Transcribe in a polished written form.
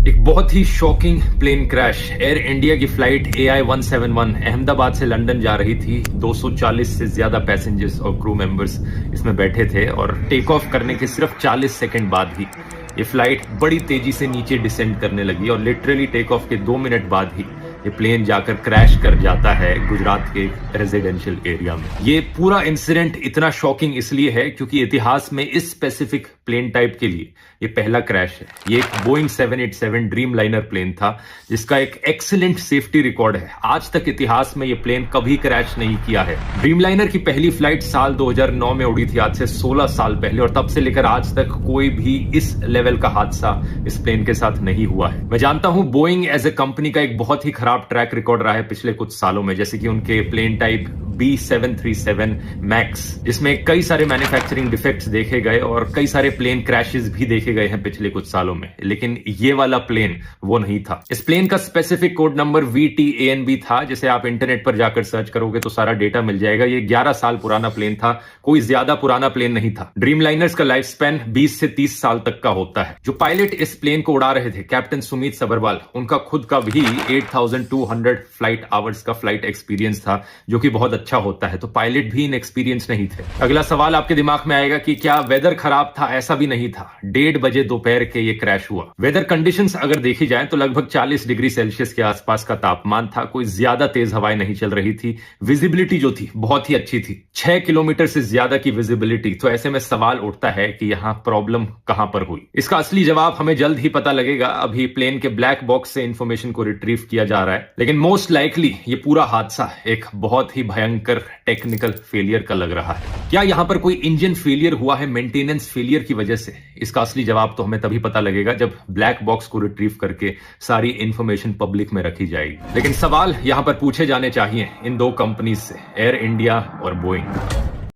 एक बहुत ही shocking plane crash. Air India की फ्लाइट AI-171 अहमदाबाद से लंदन जा रही थी। 240 से ज्यादा पैसेंजर्स और क्रू मेंबर्स इसमें बैठे थे और टेक ऑफ करने के सिर्फ 40 सेकंड बाद ही ये फ्लाइट बड़ी तेजी से नीचे डिसेंड करने लगी और लिटरली टेक ऑफ के 2 मिनट बाद ही ये प्लेन जाकर क्रैश कर जाता है गुजरात के रेजिडेंशियल एरिया में। ये पूरा इंसिडेंट इतना शॉकिंग इसलिए है क्योंकि इतिहास में इस स्पेसिफिक प्लेन टाइप के लिए ये पहला क्रैश है। ये एक बोइंग 787 ड्रीम लाइनर प्लेन था जिसका एक एक्सीलेंट सेफ्टी रिकॉर्ड है। आज तक इतिहास में ये प्लेन कभी क्रैश नहीं किया है। ड्रीम लाइनर की पहली फ्लाइट साल 2009 में उड़ी थी, आज से 16 साल पहले, और तब से लेकर आज तक कोई भी इस लेवल का हादसा इस प्लेन के साथ नहीं हुआ है। मैं जानता हूं बोइंग एज ए कंपनी का एक बहुत ही खराब ट्रैक रिकॉर्ड रहा है पिछले कुछ सालों में, जैसे कि उनके प्लेन टाइप B737 मैक्स जिसमें कई सारे मैन्युफैक्चरिंग डिफेक्ट्स देखे गए और कई सारे प्लेन क्रैशेस भी देखे गए हैं पिछले कुछ सालों में, लेकिन ये वाला प्लेन वो नहीं था। इस प्लेन का स्पेसिफिक कोड नंबर VTANB था, जिसे आप इंटरनेट पर जाकर सर्च करोगे तो सारा डेटा मिल जाएगा। ये 11 साल पुराना प्लेन था, कोई ज्यादा पुराना प्लेन नहीं था। ड्रीम लाइनर्स का लाइफ स्पैन 20 से 30 साल तक का होता है। जो पायलट इस प्लेन को उड़ा रहे थे, कैप्टन सुमित सबरवाल, उनका खुद का भी 8200 फ्लाइट आवर्स का फ्लाइट एक्सपीरियंस था, जो कि बहुत अच्छा होता है। तो पायलट भी इनएक्सपीरियंस नहीं थे। अगला सवाल आपके दिमाग में आएगा कि क्या वेदर खराब था? ऐसा भी नहीं था। 1:30 बजे दोपहर के ये क्रैश हुआ। वेदर कंडीशंस अगर देखी जाए तो लगभग 40 डिग्री सेल्सियस के आसपास का तापमान था। कोई ज्यादा तेज हवाएं नहीं चल रही थी। विजिबिलिटी जो थी बहुत ही अच्छी थी, 6 किलोमीटर से ज्यादा की विजिबिलिटी। तो ऐसे में सवाल उठता है कि यहां प्रॉब्लम कहां पर हुई। इसका असली जवाब हमें जल्द ही पता लगेगा। अभी प्लेन के ब्लैक बॉक्स से इंफॉर्मेशन को रिट्रीव किया जा रहा है, लेकिन मोस्ट लाइकली ये पूरा हादसा एक बहुत ही भयंकर टेक्निकल फेलियर का लग रहा है। क्या यहां पर कोई इंजन फेलियर हुआ है मेंटेनेंस फेलियर की वजह से? इसका असली जवाब तो हमें तभी पता लगेगा जब ब्लैक बॉक्स को रिट्रीव करके सारी इंफॉर्मेशन पब्लिक में रखी जाएगी। लेकिन सवाल यहां पर पूछे जाने चाहिए इन दो कंपनीज से, एयर इंडिया और बोइंग।